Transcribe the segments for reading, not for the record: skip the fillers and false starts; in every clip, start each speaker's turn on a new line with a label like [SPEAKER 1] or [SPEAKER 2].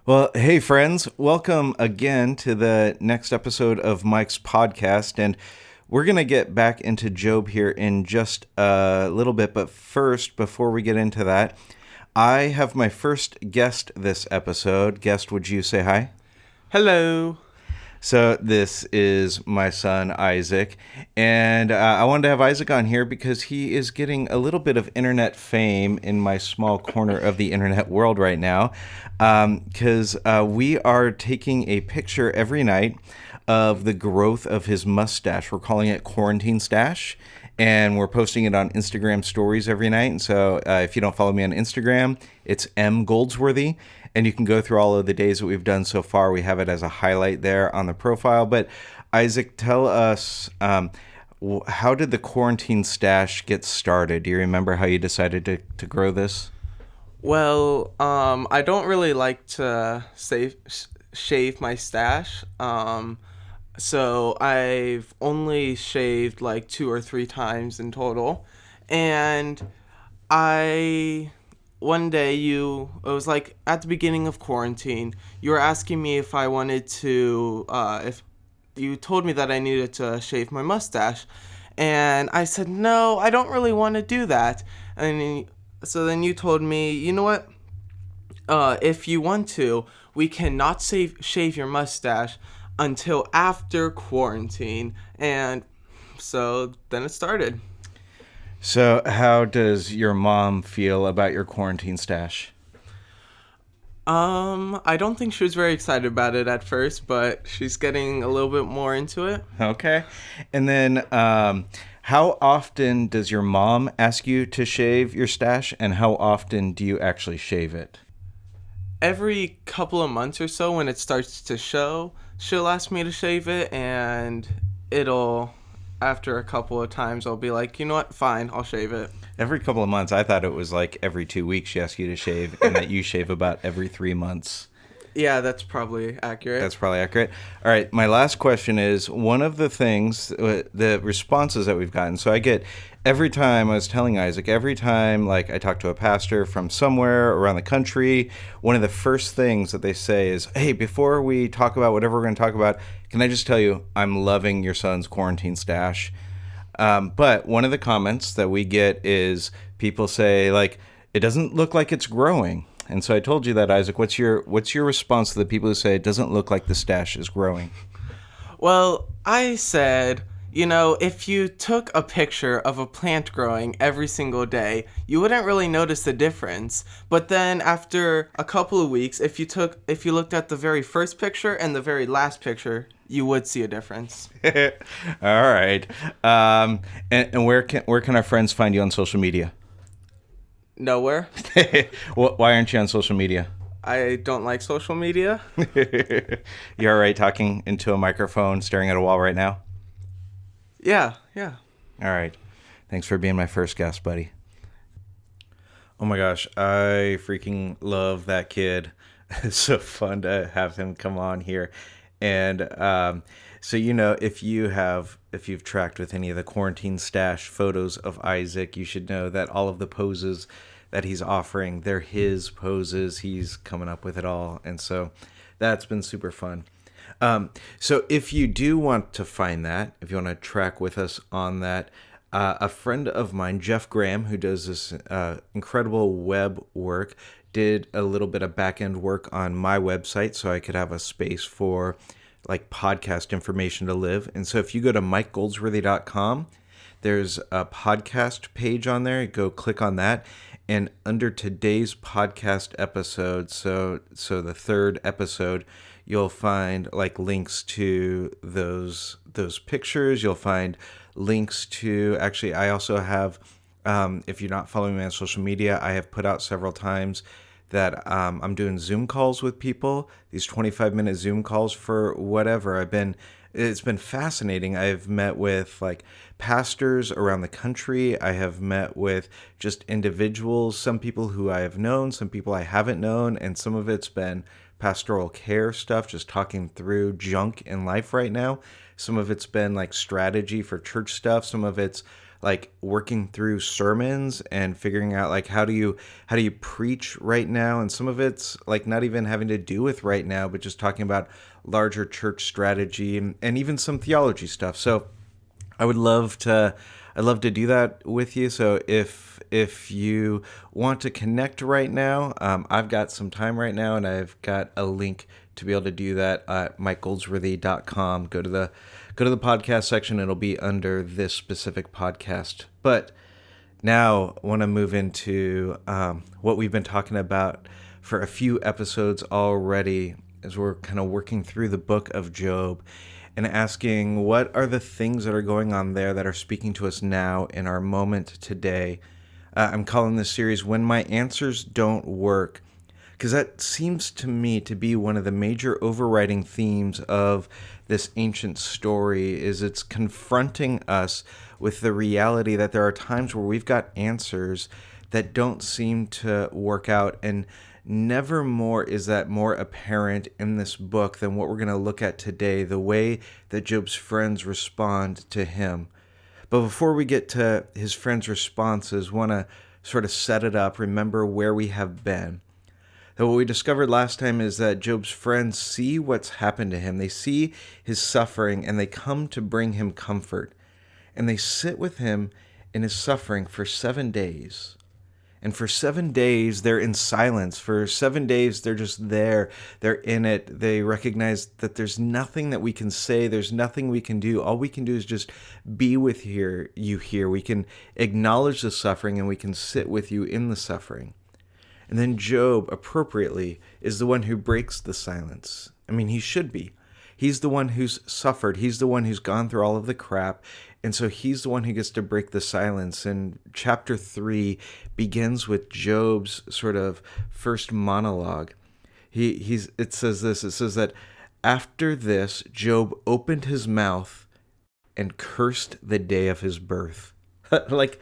[SPEAKER 1] Well, hey, friends, welcome again to the next episode of Mike's podcast. And we're going to get back into Job here in just a little bit. But first, before we get into that, I have my first guest this episode. Guest, would you say hi?
[SPEAKER 2] Hello.
[SPEAKER 1] So this is my son Isaac, and I wanted to have Isaac on here because he is getting a little bit of internet fame in my small corner of the internet world right now. Because we are taking a picture every night of the growth of his mustache. We're calling it Quarantine Stash, and we're posting it on Instagram stories every night. And so if you don't follow me on Instagram, it's M Goldsworthy, and you can go through all of the days that we've done so far. We have it as a highlight there on the profile. But Isaac, tell us, how did the Quarantine Stash get started? Do you remember how you decided to grow this?
[SPEAKER 2] Well, I don't really like to shave my stash. So I've only shaved like 2 or 3 times in total. And I one day it was like at the beginning of quarantine, you were asking me if I wanted to if you told me that I needed to shave my mustache, and I said no, I don't really want to do that. And so then you told me, you know what? If you want to, we cannot shave your mustache until after quarantine. And so then it started.
[SPEAKER 1] So, how does your mom feel about your quarantine stash?
[SPEAKER 2] I don't think she was very excited about it at first, but she's getting a little bit more into it.
[SPEAKER 1] Okay. And then, how often does your mom ask you to shave your stash, and how often do you actually shave it?
[SPEAKER 2] Every couple of months or so, when it starts to show, she'll ask me to shave it, and it'll, after a couple of times, I'll be like, you know what, fine, I'll shave it.
[SPEAKER 1] Every couple of months. I thought it was like every 2 weeks she asks you to shave, and that you shave about every 3 months.
[SPEAKER 2] Yeah, that's probably accurate.
[SPEAKER 1] That's probably accurate. All right, my last question is one of the things, the responses that we've gotten. So I get every time, I was telling Isaac, every time like I talk to a pastor from somewhere around the country, one of the first things that they say is, hey, before we talk about whatever we're going to talk about, can I just tell you, I'm loving your son's quarantine stash. But one of the comments that we get is people say, like, it doesn't look like it's growing. And so I told you that, Isaac. What's your response to the people who say it doesn't look like the stash is growing?
[SPEAKER 2] Well, I said, if you took a picture of a plant growing every single day, you wouldn't really notice the difference. But then after a couple of weeks, if you looked at the very first picture and the very last picture, you would see a difference.
[SPEAKER 1] All right. And where can our friends find you on social media?
[SPEAKER 2] Nowhere.
[SPEAKER 1] Why aren't you on social media?
[SPEAKER 2] I don't like social media.
[SPEAKER 1] You all right talking into a microphone, staring at a wall right now?
[SPEAKER 2] Yeah, yeah.
[SPEAKER 1] All right. Thanks for being my first guest, buddy. Oh my gosh, I freaking love that kid. It's so fun to have him come on here. And so, if you've tracked with any of the quarantine stash photos of Isaac, you should know that all of the poses that he's offering, they're his poses. He's coming up with it all. And so that's been super fun. So if you do want to find that, if you want to track with us on that, a friend of mine, Jeff Graham, who does this incredible web work, did a little bit of back-end work on my website so I could have a space for like podcast information to live. And so if you go to mikegoldsworthy.com, there's a podcast page on there. Go click on that. And under today's podcast episode, so the third episode, you'll find like links to those pictures. You'll find links to, actually, I also have, if you're not following me on social media, I have put out several times that I'm doing Zoom calls with people, these 25-minute Zoom calls for whatever. It's been fascinating. I've met with like pastors around the country. I have met with just individuals, some people who I have known, some people I haven't known, and some of it's been pastoral care stuff, just talking through junk in life right now. Some of it's been like strategy for church stuff. Some of it's like working through sermons and figuring out like how do you preach right now, and some of it's like not even having to do with right now, but just talking about larger church strategy and even some theology stuff. So I would love to I'd love to do that with you. So if you want to connect right now, I've got some time right now, and I've got a link to be able to do that at mikegoldsworthy.com. Go to the podcast section. It'll be under this specific podcast. But now I want to move into what we've been talking about for a few episodes already, as we're kind of working through the book of Job and asking what are the things that are going on there that are speaking to us now in our moment today. I'm calling this series When My Answers Don't Work, because that seems to me to be one of the major overriding themes of this ancient story. Is it's confronting us with the reality that there are times where we've got answers that don't seem to work out, and never more is that more apparent in this book than what we're going to look at today, the way that Job's friends respond to him. But before we get to his friends' responses, want to sort of set it up, remember where we have been. So what we discovered last time is that Job's friends see what's happened to him. They see his suffering, and they come to bring him comfort. And they sit with him in his suffering for 7 days. And for 7 days, they're in silence. For 7 days, they're just there. They're in it. They recognize that there's nothing that we can say. There's nothing we can do. All we can do is just be with you here. We can acknowledge the suffering, and we can sit with you in the suffering. And then Job, appropriately, is the one who breaks the silence. I mean, he should be. He's the one who's suffered. He's the one who's gone through all of the crap. And so he's the one who gets to break the silence. And chapter 3 begins with Job's sort of first monologue. It says this. It says that after this, Job opened his mouth and cursed the day of his birth. Like,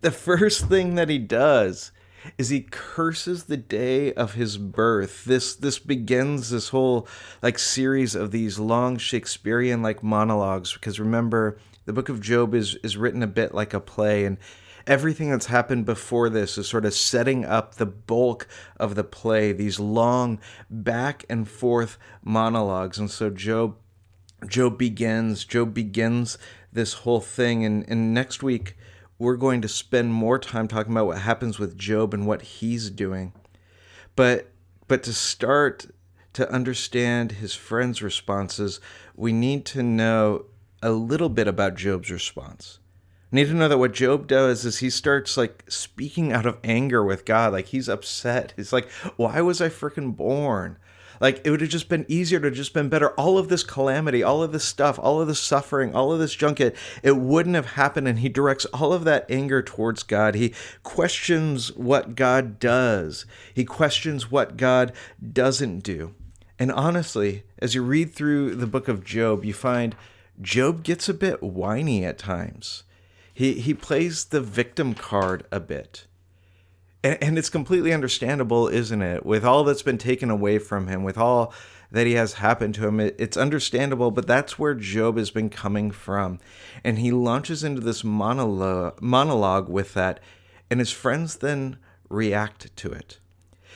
[SPEAKER 1] the first thing that he does is he curses the day of his birth. This begins this whole like series of these long Shakespearean like monologues, because remember, the book of Job is written a bit like a play, and everything that's happened before this is sort of setting up the bulk of the play, these long back and forth monologues. And so Job begins this whole thing, and next week we're going to spend more time talking about what happens with Job and what he's doing. But to start to understand his friends' responses, we need to know a little bit about Job's response. We need to know that what Job does is he starts like speaking out of anger with God. Like, he's upset. He's like, why was I freaking born? Like, it would have just been easier to just been better. All of this calamity, all of this stuff, all of this suffering, all of this junk, it wouldn't have happened. And he directs all of that anger towards God. He questions what God does. He questions what God doesn't do. And honestly, as you read through the book of Job, you find Job gets a bit whiny at times. He plays the victim card a bit. And it's completely understandable, isn't it? With all that's been taken away from him, with all that he has happened to him, it's understandable, but that's where Job has been coming from. And he launches into this monologue with that, and his friends then react to it.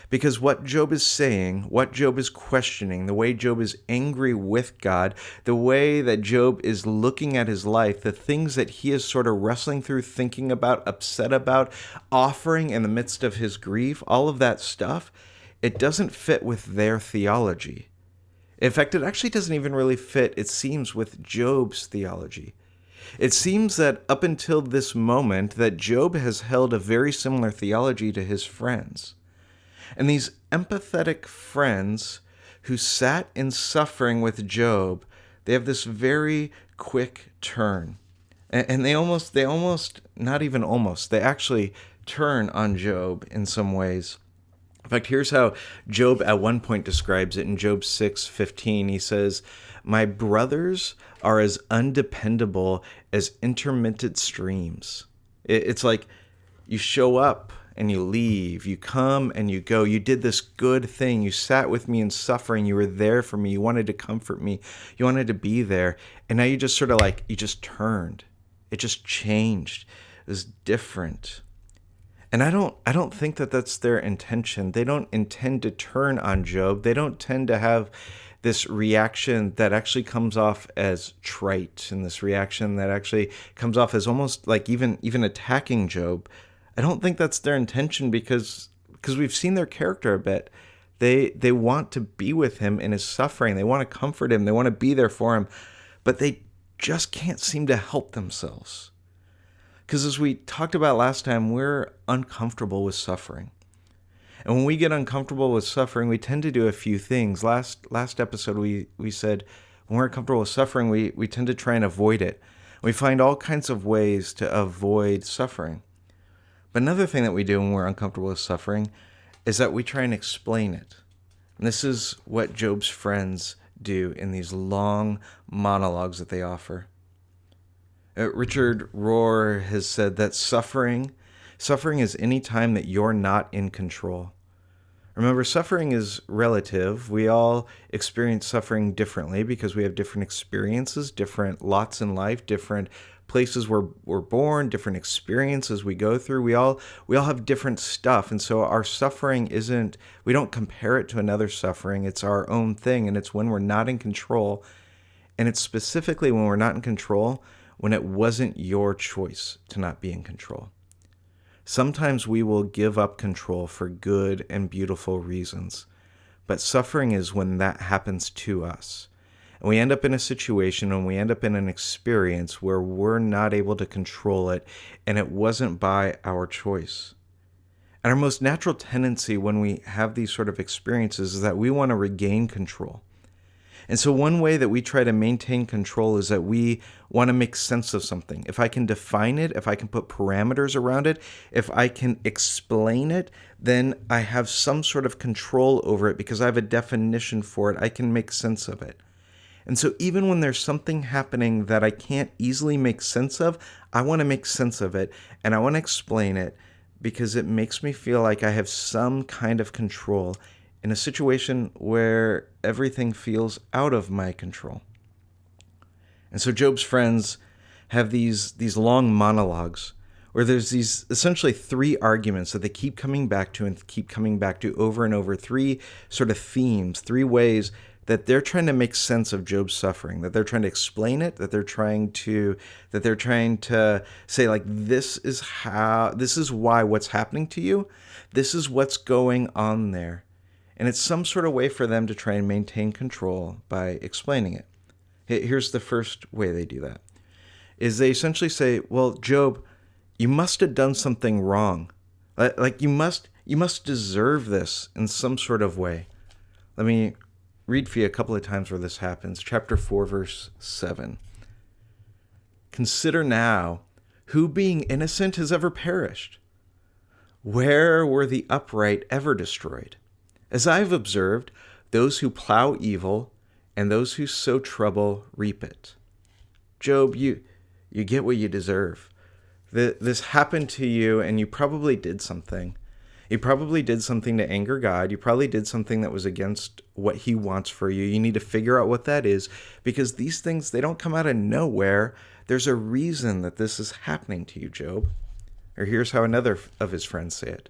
[SPEAKER 1] Because what Job is saying, what Job is questioning, the way Job is angry with God, the way that Job is looking at his life, the things that he is sort of wrestling through, thinking about, upset about, offering in the midst of his grief, all of that stuff, it doesn't fit with their theology. In fact, it actually doesn't even really fit, it seems, with Job's theology. It seems that up until this moment that Job has held a very similar theology to his friends. And these empathetic friends who sat in suffering with Job, they have this very quick turn. And they actually turn on Job in some ways. In fact, here's how Job at one point describes it in Job 6:15. He says, "My brothers are as undependable as intermittent streams." It's like you show up and you leave, you come and you go. You did this good thing. You sat with me in suffering. You were there for me. You wanted to comfort me. You wanted to be there. And now you just sort of like, you just turned. It just changed. It was different. And I don't think that that's their intention. They don't intend to turn on Job. They don't tend to have this reaction that actually comes off as trite, and this reaction that actually comes off as almost like even attacking Job. I don't think that's their intention because we've seen their character a bit. They want to be with him in his suffering. They want to comfort him. They want to be there for him, but they just can't seem to help themselves. Because as we talked about last time, we're uncomfortable with suffering. And when we get uncomfortable with suffering, we tend to do a few things. Last episode, we said when we're uncomfortable with suffering, we tend to try and avoid it. We find all kinds of ways to avoid suffering. But another thing that we do when we're uncomfortable with suffering is that we try and explain it. And this is what Job's friends do in these long monologues that they offer. Richard Rohr has said that suffering is any time that you're not in control. Remember, suffering is relative. We all experience suffering differently because we have different experiences, different lots in life, different places where we're born, different experiences we go through. We all have different stuff. And so our suffering we don't compare it to another suffering. It's our own thing. And it's when we're not in control. And it's specifically when we're not in control, when it wasn't your choice to not be in control. Sometimes we will give up control for good and beautiful reasons, but suffering is when that happens to us. And we end up in a situation and we end up in an experience where we're not able to control it, and it wasn't by our choice. And our most natural tendency when we have these sort of experiences is that we want to regain control. And so one way that we try to maintain control is that we want to make sense of something. If I can define it, if I can put parameters around it, if I can explain it, then I have some sort of control over it because I have a definition for it. I can make sense of it. And so even when there's something happening that I can't easily make sense of, I want to make sense of it and I want to explain it because it makes me feel like I have some kind of control in a situation where everything feels out of my control. And so Job's friends have these long monologues where there's these essentially three arguments that they keep coming back to and keep coming back to over and over, three sort of themes, three ways that they're trying to make sense of Job's suffering, that they're trying to explain it, that they're trying to say, like, this is why what's happening to you, this is what's going on there. And it's some sort of way for them to try and maintain control by explaining it. Here's the first way they do that, is they essentially say, well, Job, you must have done something wrong. Like you must deserve this in some sort of way. Let me read for you a couple of times where this happens. Chapter 4, verse 7. Consider now, who being innocent has ever perished? Where were the upright ever destroyed? As I have observed, those who plow evil and those who sow trouble reap it. Job, you get what you deserve. This happened to you and you probably did something. You probably did something to anger God. You probably did something that was against what he wants for you. You need to figure out what that is, because these things, they don't come out of nowhere. There's a reason that this is happening to you, Job. Or here's how another of his friends say it.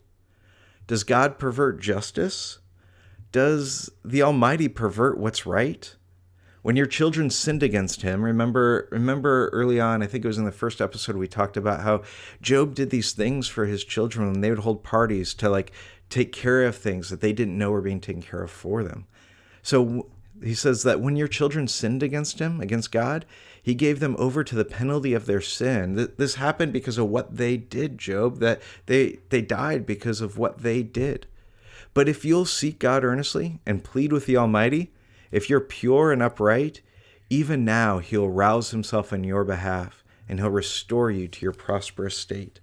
[SPEAKER 1] Does God pervert justice? Does the Almighty pervert what's right? When your children sinned against him, remember early on, I think it was in the first episode, we talked about how Job did these things for his children, and they would hold parties to take care of things that they didn't know were being taken care of for them. So he says that when your children sinned against him, against God, he gave them over to the penalty of their sin. This happened because of what they did, Job, that they died because of what they did. But if you'll seek God earnestly and plead with the Almighty, if you're pure and upright, even now he'll rouse himself on your behalf and he'll restore you to your prosperous state.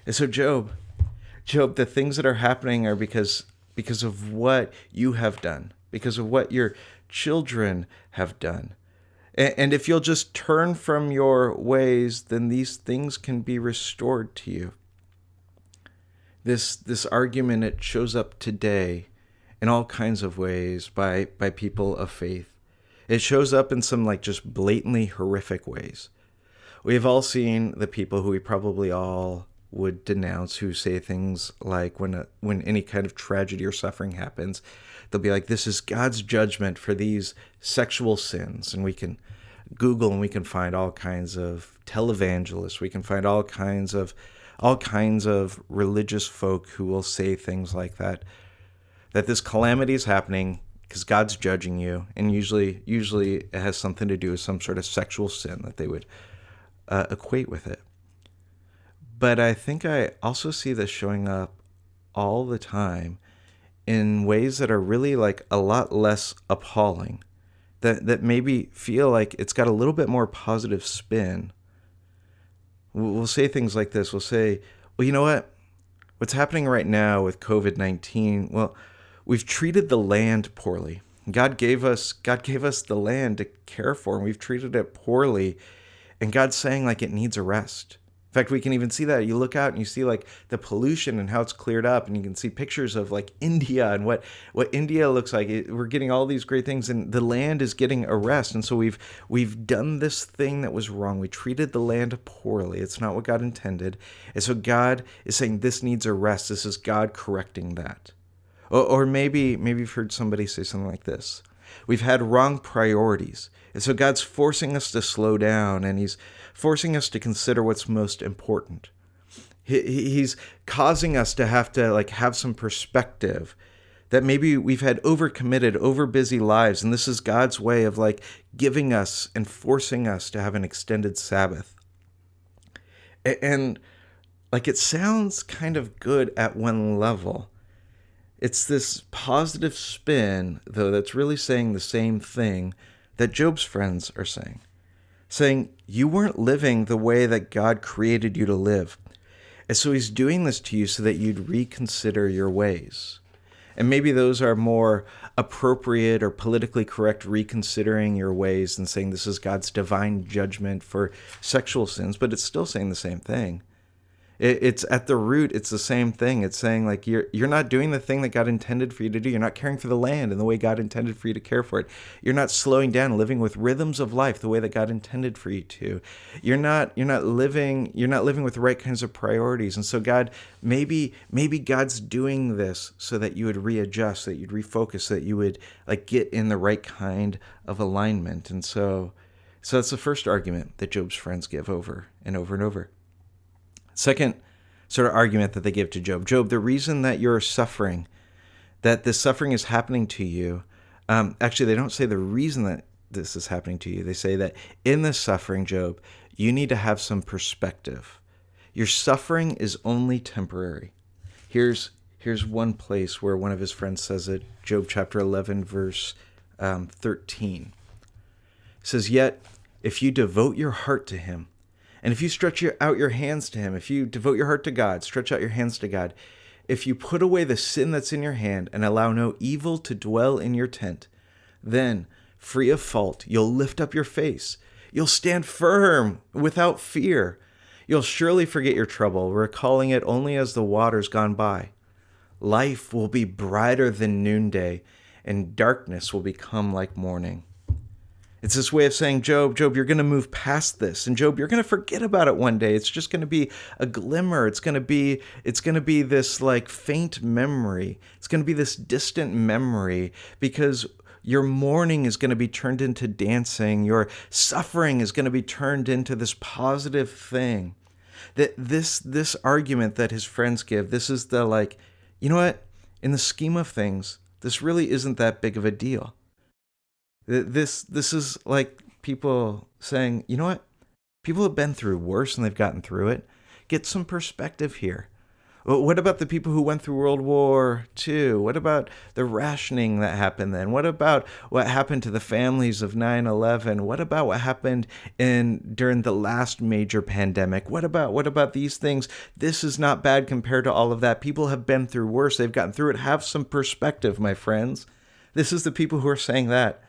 [SPEAKER 1] And so Job, the things that are happening are because of what you have done, because of what your children have done. And if you'll just turn from your ways, then these things can be restored to you. This argument, it shows up today in all kinds of ways by people of faith. It shows up in some just blatantly horrific ways. We've all seen the people who we probably all would denounce, who say things like when any kind of tragedy or suffering happens, they'll be like, this is God's judgment for these sexual sins. And we can Google and we can find all kinds of televangelists. We can find all kinds of religious folk who will say things like that, that this calamity is happening because God's judging you, and usually it has something to do with some sort of sexual sin that they would equate with it. But I think I also see this showing up all the time in ways that are really like a lot less appalling, that maybe feel like it's got a little bit more positive spin. We'll say things like this. We'll say, well, you know what? What's happening right now with COVID-19, well, we've treated the land poorly. God gave us the land to care for, and we've treated it poorly. And God's saying like it needs a rest. In fact, we can even see that. You look out and you see like the pollution and how it's cleared up, and you can see pictures of like India and what India looks like. We're getting all these great things, and the land is getting a rest. And so we've done this thing that was wrong. We treated the land poorly. It's not what God intended. And so God is saying this needs a rest. This is God correcting that. Or maybe you've heard somebody say something like this. We've had wrong priorities. And so God's forcing us to slow down, and he's forcing us to consider what's most important. He's causing us to have some perspective, that maybe we've had overcommitted, overbusy lives, and this is God's way of like giving us and forcing us to have an extended Sabbath. And like it sounds kind of good at one level. It's this positive spin, though, that's really saying the same thing that Job's friends are saying you weren't living the way that God created you to live. And so he's doing this to you so that you'd reconsider your ways. And maybe those are more appropriate or politically correct, reconsidering your ways and saying this is God's divine judgment for sexual sins, but it's still saying the same thing. It's at the root, it's the same thing. It's saying like you're not doing the thing that God intended for you to do. You're not caring for the land in the way God intended for you to care for it. You're not slowing down, living with rhythms of life the way that God intended for you to. You're not living with the right kinds of priorities. And so God, maybe God's doing this so that you would readjust, that you'd refocus, so that you would like get in the right kind of alignment. And so that's the first argument that Job's friends give over and over and over. Second sort of argument that they give to Job. Job, the reason that you're suffering, that this suffering is happening to you, actually, they don't say the reason that this is happening to you. They say that in this suffering, Job, you need to have some perspective. Your suffering is only temporary. Here's one place where one of his friends says it, Job chapter 11, verse 13. It says, yet if you devote your heart to him, and if you stretch out your hands to him, if you devote your heart to God, stretch out your hands to God, if you put away the sin that's in your hand and allow no evil to dwell in your tent, then, free of fault, you'll lift up your face. You'll stand firm without fear. You'll surely forget your trouble, recalling it only as the waters gone by. Life will be brighter than noonday, and darkness will become like morning. It's this way of saying, Job, you're going to move past this. And Job, you're going to forget about it one day. It's just going to be a glimmer. It's going to be this like faint memory. It's going to be this distant memory, because your mourning is going to be turned into dancing. Your suffering is going to be turned into this positive thing. That this argument that his friends give, this is the like, you know what? In the scheme of things, this really isn't that big of a deal. This is like people saying, you know what? People have been through worse and they've gotten through it. Get some perspective here. What about the people who went through World War II? What about the rationing that happened then? What about what happened to the families of 9/11? What about what happened during the last major pandemic? What about these things? This is not bad compared to all of that. People have been through worse. They've gotten through it. Have some perspective, my friends. This is the people who are saying that.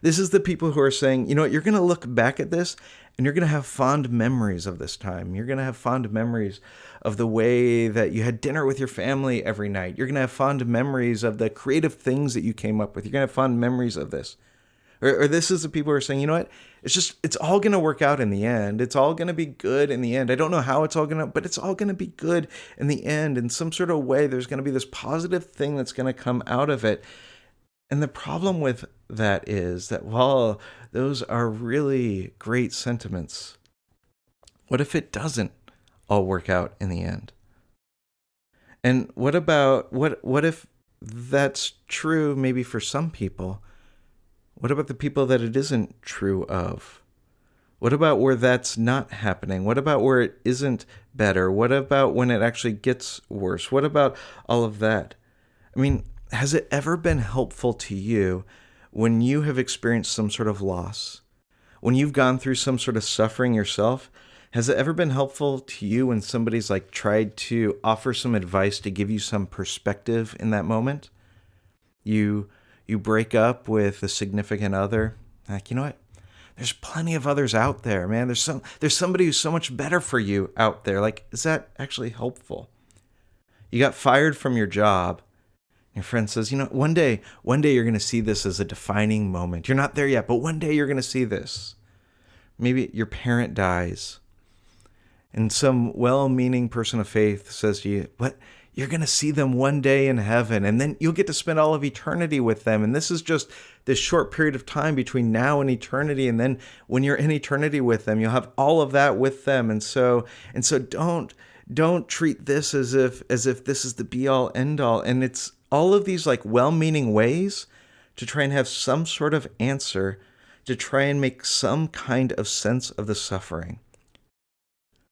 [SPEAKER 1] This is the people who are saying, you know what, you're going to look back at this and you're going to have fond memories of this time. You're going to have fond memories of the way that you had dinner with your family every night. You're going to have fond memories of the creative things that you came up with. You're going to have fond memories of this. Or this is the people who are saying, you know what? It's all going to work out in the end. It's all going to be good in the end. I don't know how it's all going to, but it's all going to be good in the end. In some sort of way, there's going to be this positive thing that's going to come out of it. And the problem with that is that while those are really great sentiments, what if it doesn't all work out in the end? And what about what if that's true maybe for some people? What about the people that it isn't true of? What about where that's not happening? What about where it isn't better? What about when it actually gets worse? What about all of that? I mean, has it ever been helpful to you when you have experienced some sort of loss? When you've gone through some sort of suffering yourself? Has it ever been helpful to you when somebody's like tried to offer some advice to give you some perspective in that moment? You break up with a significant other. Like, you know what? There's plenty of others out there, man. There's somebody who's so much better for you out there. Like, is that actually helpful? You got fired from your job. Your friend says, you know, one day you're going to see this as a defining moment. You're not there yet, but one day you're going to see this. Maybe your parent dies. And some well-meaning person of faith says to you, but you're going to see them one day in heaven, and then you'll get to spend all of eternity with them. And this is just this short period of time between now and eternity. And then when you're in eternity with them, you'll have all of that with them. And so don't treat this as if this is the be all end all. And it's all of these like well-meaning ways to try and have some sort of answer, to try and make some kind of sense of the suffering.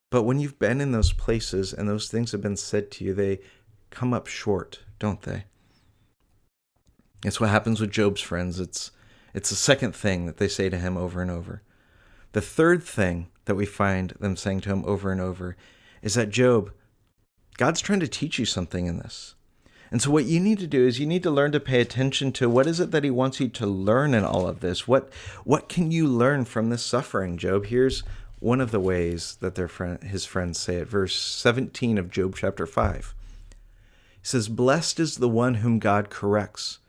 [SPEAKER 1] But when you've been in those places and those things have been said to you, they come up short, don't they? It's what happens with Job's friends. It's the second thing that they say to him over and over. The third thing that we find them saying to him over and over is that, Job, God's trying to teach you something in this. And so what you need to do is you need to learn to pay attention to what is it that he wants you to learn in all of this. What can you learn from this suffering, Job? Here's one of the ways that his friends say it. Verse 17 of Job chapter 5. He says, blessed is the one whom God corrects.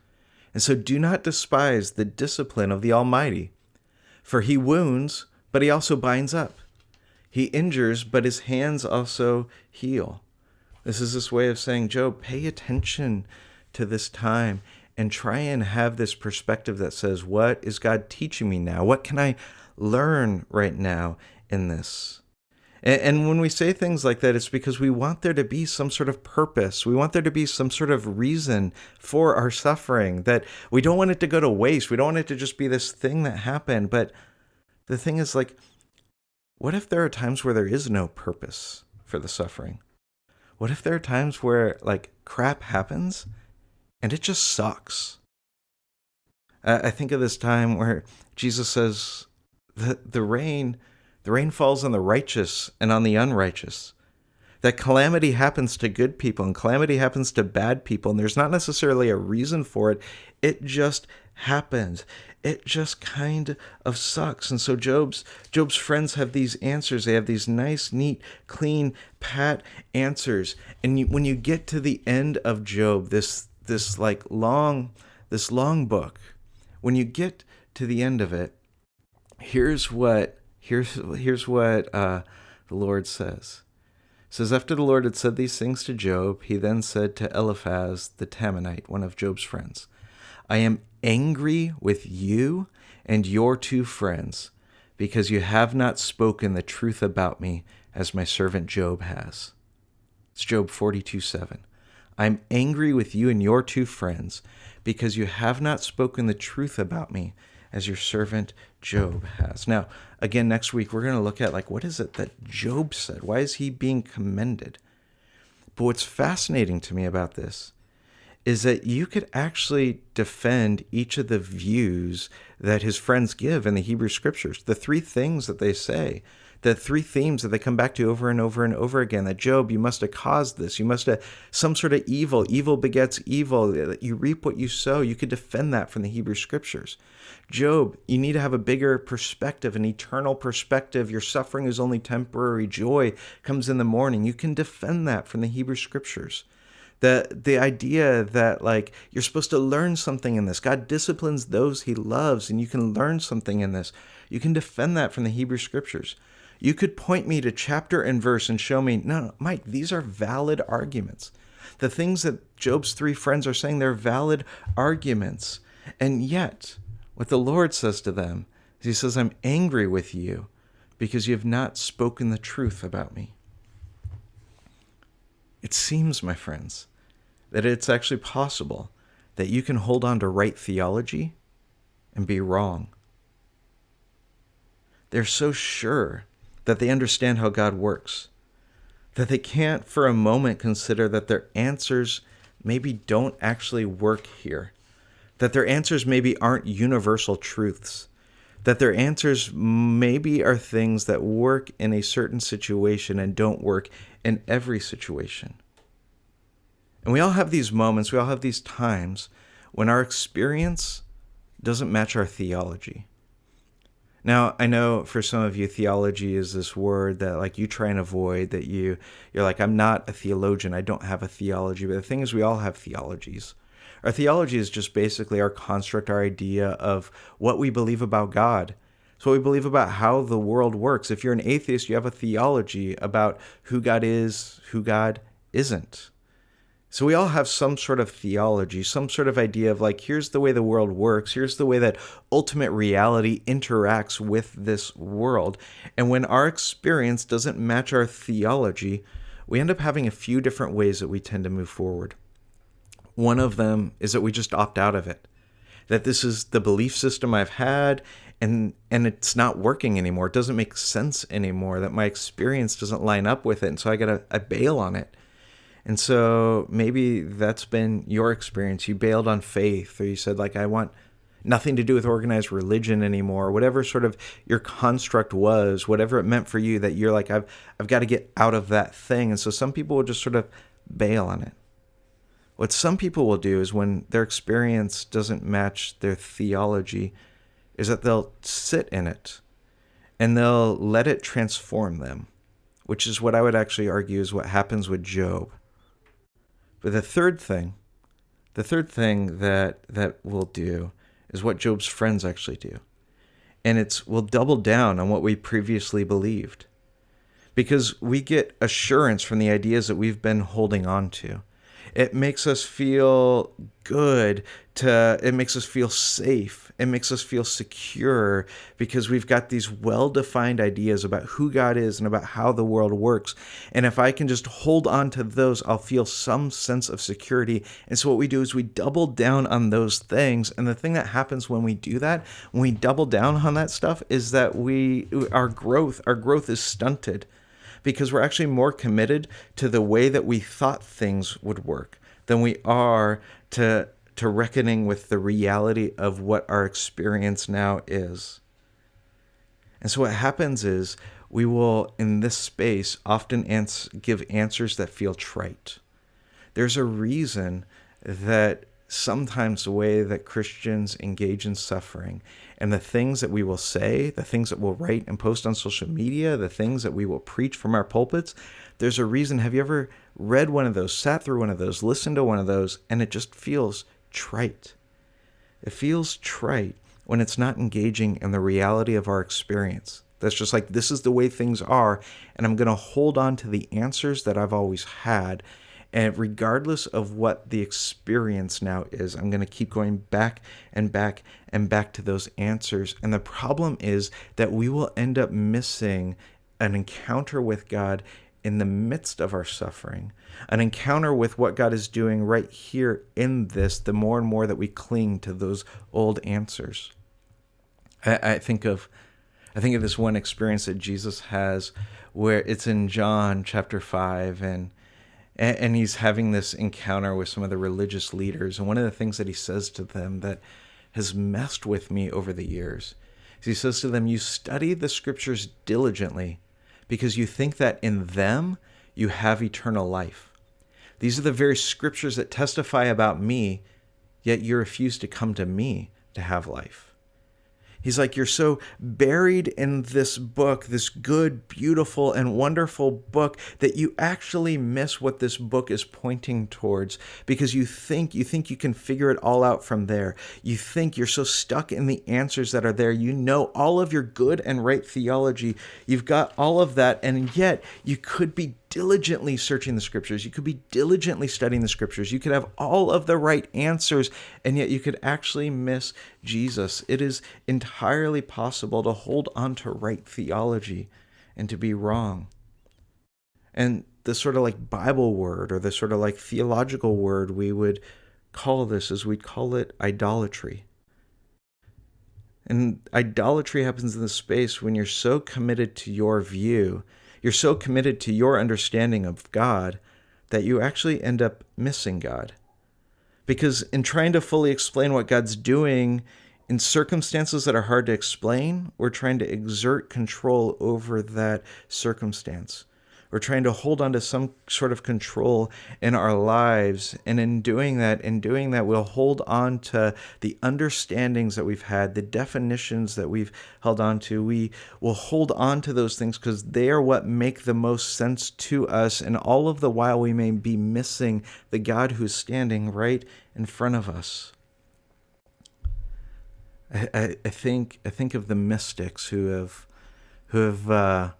[SPEAKER 1] And so do not despise the discipline of the Almighty. For he wounds, but he also binds up. He injures, but his hands also heal. This is this way of saying, Job, pay attention to this time and try and have this perspective that says, what is God teaching me now? What can I learn right now in this? And when we say things like that, it's because we want there to be some sort of purpose. We want there to be some sort of reason for our suffering, that we don't want it to go to waste. We don't want it to just be this thing that happened. But the thing is, like, what if there are times where there is no purpose for the suffering? What if there are times where, like, crap happens and it just sucks? I think of this time where Jesus says the rain falls on the righteous and on the unrighteous. That calamity happens to good people and calamity happens to bad people, and there's not necessarily a reason for it. It just happens. It just kind of sucks. And so Job's friends have these answers. They have these nice, neat, clean, pat answers. And when you get to the end of Job, this long book, when you get to the end of it, here's what the Lord says. It says, after the Lord had said these things to Job, he then said to Eliphaz the Temanite, one of Job's friends, I am angry with you and your two friends, because you have not spoken the truth about me as my servant Job has. It's Job 42:7. I'm angry with you and your two friends, because you have not spoken the truth about me as your servant Job has. Now, again, next week, we're going to look at, like, what is it that Job said? Why is he being commended? But what's fascinating to me about this is that you could actually defend each of the views that his friends give in the Hebrew Scriptures, the three things that they say, the three themes that they come back to over and over and over again, that Job, you must have caused this, you must have some sort of evil begets evil, that you reap what you sow. You could defend that from the Hebrew Scriptures. Job, you need to have a bigger perspective, an eternal perspective. Your suffering is only temporary. Joy comes in the morning. You can defend that from the Hebrew Scriptures. The idea that like you're supposed to learn something in this. God disciplines those he loves, and you can learn something in this. You can defend that from the Hebrew scriptures. You could point me to chapter and verse and show me, no, Mike, these are valid arguments. The things that Job's three friends are saying, they're valid arguments. And yet, what the Lord says to them is he says, I'm angry with you because you have not spoken the truth about me. It seems, my friends, that it's actually possible that you can hold on to right theology and be wrong. They're so sure that they understand how God works that they can't for a moment consider that their answers maybe don't actually work here, that their answers maybe aren't universal truths, that their answers maybe are things that work in a certain situation and don't work in every situation. And we all have these moments, we all have these times when our experience doesn't match our theology. Now, I know for some of you, theology is this word that like you try and avoid, that you're like, I'm not a theologian, I don't have a theology. But the thing is, we all have theologies. Our theology is just basically our construct, our idea of what we believe about God. It's what we believe about how the world works. If you're an atheist, you have a theology about who God is, who God isn't. So we all have some sort of theology, some sort of idea of like, here's the way the world works. Here's the way that ultimate reality interacts with this world. And when our experience doesn't match our theology, we end up having a few different ways that we tend to move forward. One of them is that we just opt out of it, that this is the belief system I've had and it's not working anymore. It doesn't make sense anymore, that my experience doesn't line up with it. And so I bail on it. And so maybe that's been your experience. You bailed on faith, or you said, like, I want nothing to do with organized religion anymore, whatever sort of your construct was, whatever it meant for you, that you're like, I've got to get out of that thing. And so some people will just sort of bail on it. What some people will do is when their experience doesn't match their theology is that they'll sit in it and they'll let it transform them, which is what I would actually argue is what happens with Job. But the third thing that we'll do is what Job's friends actually do. And we'll double down on what we previously believed. Because we get assurance from the ideas that we've been holding on to. It makes us feel good, it makes us feel safe, it makes us feel secure because we've got these well-defined ideas about who God is and about how the world works. And if I can just hold on to those, I'll feel some sense of security. And so what we do is we double down on those things. And the thing that happens when we do that, when we double down on that stuff, is that our growth is stunted. Because we're actually more committed to the way that we thought things would work than we are to reckoning with the reality of what our experience now is. And so what happens is we will, in this space, often give answers that feel trite. There's a reason that sometimes the way that Christians engage in suffering and the things that we will say, the things that we'll write and post on social media, the things that we will preach from our pulpits, there's a reason. Have you ever read one of those, sat through one of those, listened to one of those, and it just feels trite? It feels trite when it's not engaging in the reality of our experience. That's just like, this is the way things are, and I'm going to hold on to the answers that I've always had. And regardless of what the experience now is, I'm going to keep going back and back and back to those answers. And the problem is that we will end up missing an encounter with God in the midst of our suffering, an encounter with what God is doing right here in this, the more and more that we cling to those old answers. I think of this one experience that Jesus has where it's in John chapter 5, and he's having this encounter with some of the religious leaders. And one of the things that he says to them that has messed with me over the years is he says to them, you study the scriptures diligently because you think that in them you have eternal life. These are the very scriptures that testify about me, yet you refuse to come to me to have life. He's like, you're so buried in this book, this good, beautiful, and wonderful book, that you actually miss what this book is pointing towards, because you think you can figure it all out from there. You think you're so stuck in the answers that are there. You know all of your good and right theology. You've got all of that, and yet you could be diligently searching the scriptures. You could be diligently studying the scriptures. You could have all of the right answers, and yet you could actually miss Jesus. It is entirely possible to hold on to right theology and to be wrong. And the sort of like Bible word, or the sort of like theological word we would call this, is we'd call it idolatry. And idolatry happens in the space when you're so committed to your view, you're so committed to your understanding of God, that you actually end up missing God. Because in trying to fully explain what God's doing in circumstances that are hard to explain, we're trying to exert control over that circumstance. We're trying to hold on to some sort of control in our lives. And in doing that, we'll hold on to the understandings that we've had, the definitions that we've held on to. We will hold on to those things because they are what make the most sense to us. And all of the while, we may be missing the God who's standing right in front of us. I think of the mystics who have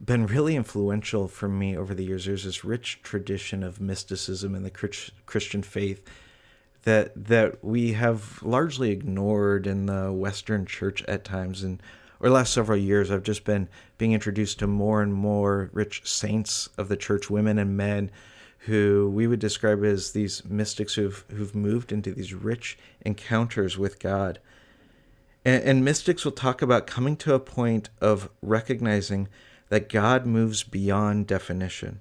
[SPEAKER 1] been really influential for me over the years. There's this rich tradition of mysticism in the Christian faith that we have largely ignored in the Western church at times. And over the last several years, I've just been being introduced to more and more rich saints of the church, women and men, who we would describe as these mystics who've moved into these rich encounters with God. And mystics will talk about coming to a point of recognizing that God moves beyond definition.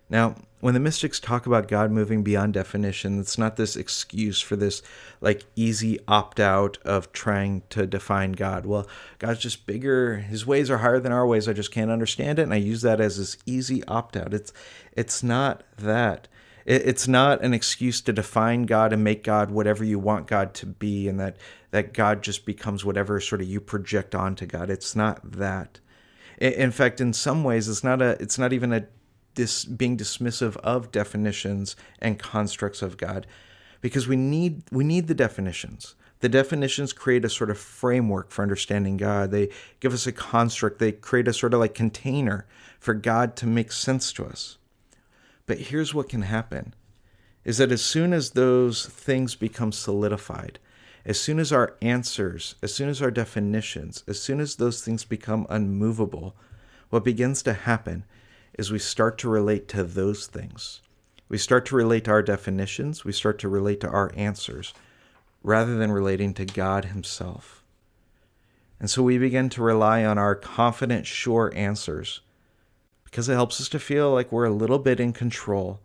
[SPEAKER 1] Now, when the mystics talk about God moving beyond definition, it's not this excuse for this like easy opt-out of trying to define God. Well, God's just bigger. His ways are higher than our ways. I just can't understand it. And I use that as this easy opt-out. It's not that. It's not an excuse to define God and make God whatever you want God to be, and that God just becomes whatever sort of you project onto God. It's not that. In fact, in some ways, it's not even being dismissive of definitions and constructs of God, because we need the definitions. The definitions create a sort of framework for understanding God. They give us a construct. They create a sort of like container for God to make sense to us. But here's what can happen, is that as soon as those things become solidified, as soon as our answers, as soon as our definitions, as soon as those things become unmovable, what begins to happen is we start to relate to those things. We start to relate to our definitions. We start to relate to our answers, rather than relating to God himself. And so we begin to rely on our confident, sure answers, because it helps us to feel like we're a little bit in control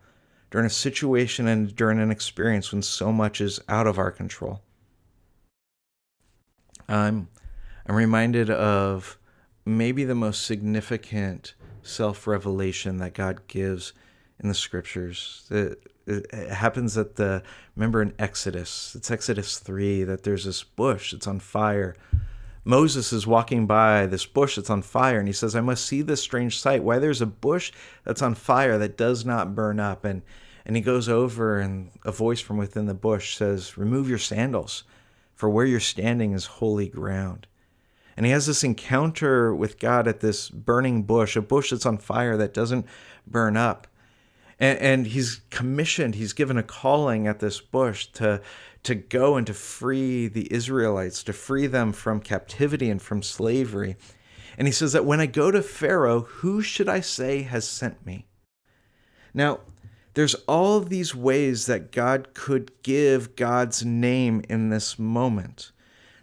[SPEAKER 1] during a situation and during an experience when so much is out of our control. I'm reminded of maybe the most significant self-revelation that God gives in the scriptures. It happens remember in Exodus, it's Exodus 3, that there's this bush that's on fire. Moses is walking by this bush that's on fire, and he says, I must see this strange sight. Why there's a bush that's on fire that does not burn up. And he goes over, and a voice from within the bush says, remove your sandals, for where you're standing is holy ground. And he has this encounter with God at this burning bush, a bush that's on fire that doesn't burn up. And he's commissioned, he's given a calling at this bush to go and to free the Israelites, to free them from captivity and from slavery. And he says that when I go to Pharaoh, who should I say has sent me? Now, there's all of these ways that God could give God's name in this moment.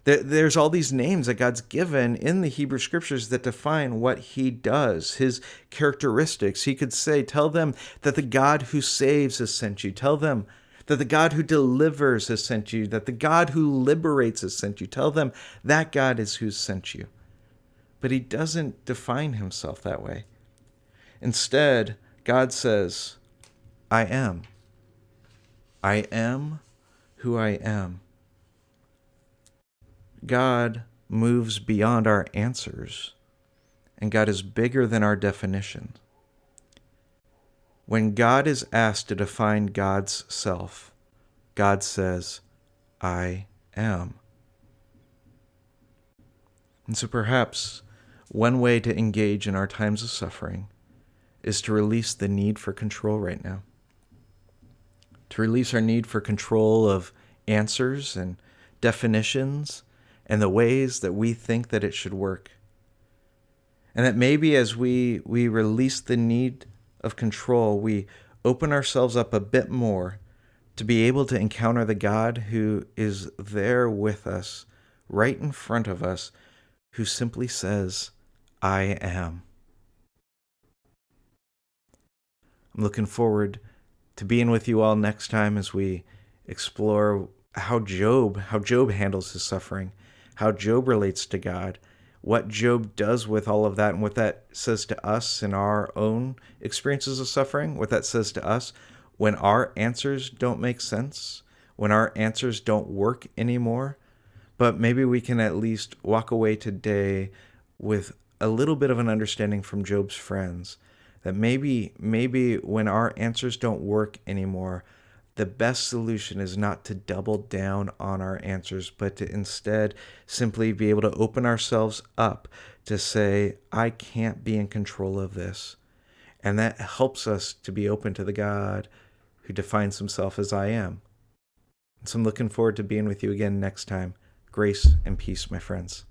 [SPEAKER 1] There's all these names that God's given in the Hebrew scriptures that define what he does, his characteristics. He could say, tell them that the God who saves has sent you. Tell them that the God who delivers has sent you, that the God who liberates has sent you. Tell them that God is who sent you. But he doesn't define himself that way. Instead, God says, I am. I am who I am. God moves beyond our answers, and God is bigger than our definition. When God is asked to define God's self, God says, I am. And so perhaps one way to engage in our times of suffering is to release the need for control right now. To release our need for control of answers and definitions and the ways that we think that it should work. And that maybe as we release the need of control, we open ourselves up a bit more to be able to encounter the God who is there with us, right in front of us, who simply says, I am. I'm looking forward to being with you all next time as we explore how Job handles his suffering, how Job relates to God, what Job does with all of that, and what that says to us in our own experiences of suffering, what that says to us when our answers don't make sense, when our answers don't work anymore. But maybe we can at least walk away today with a little bit of an understanding from Job's friends that maybe when our answers don't work anymore, the best solution is not to double down on our answers, but to instead simply be able to open ourselves up to say, I can't be in control of this. And that helps us to be open to the God who defines himself as I am. So I'm looking forward to being with you again next time. Grace and peace, my friends.